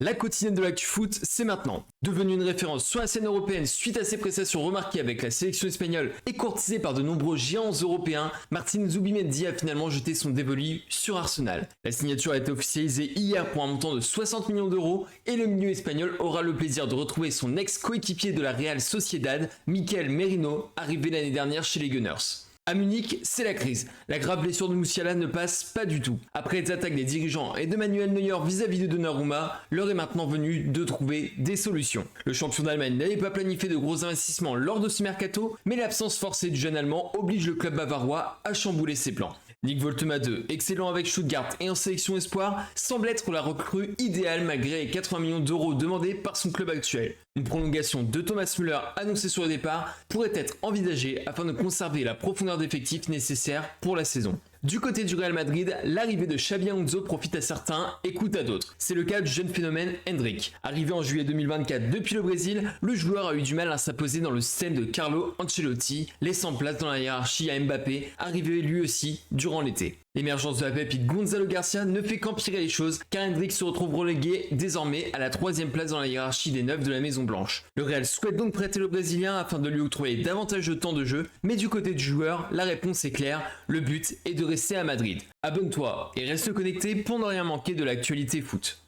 La quotidienne de l'actu foot, c'est maintenant. Devenu une référence sur la scène européenne suite à ses prestations remarquées avec la sélection espagnole et courtisée par de nombreux géants européens, Martin Zubimendi a finalement jeté son dévolu sur Arsenal. La signature a été officialisée hier pour un montant de 60 millions d'euros et le milieu espagnol aura le plaisir de retrouver son ex-coéquipier de la Real Sociedad, Mikel Merino, arrivé l'année dernière chez les Gunners. À Munich, c'est la crise. La grave blessure de Musiala ne passe pas du tout. Après les attaques des dirigeants et de Manuel Neuer vis-à-vis de Donnarumma, l'heure est maintenant venue de trouver des solutions. Le champion d'Allemagne n'avait pas planifié de gros investissements lors de ce mercato, mais l'absence forcée du jeune Allemand oblige le club bavarois à chambouler ses plans. Nick Woltema 2, excellent avec Stuttgart et en sélection espoir, semble être la recrue idéale malgré les 80 millions d'euros demandés par son club actuel. Une prolongation de Thomas Müller annoncée sur le départ pourrait être envisagée afin de conserver la profondeur d'effectifs nécessaire pour la saison. Du côté du Real Madrid, l'arrivée de Xabi Alonso profite à certains et coûte à d'autres. C'est le cas du jeune phénomène Endrick. Arrivé en juillet 2024 depuis le Brésil, le joueur a eu du mal à s'imposer dans le système de Carlo Ancelotti, laissant place dans la hiérarchie à Mbappé, arrivé lui aussi durant l'été. L'émergence de la pépite Gonzalo Garcia ne fait qu'empirer les choses car Endrick se retrouve relégué désormais à la 3e place dans la hiérarchie des 9 de la Maison Blanche. Le Real souhaite donc prêter le Brésilien afin de lui octroyer davantage de temps de jeu, mais du côté du joueur, la réponse est claire, le but est de rester à Madrid. Abonne-toi et reste connecté pour ne rien manquer de l'actualité foot.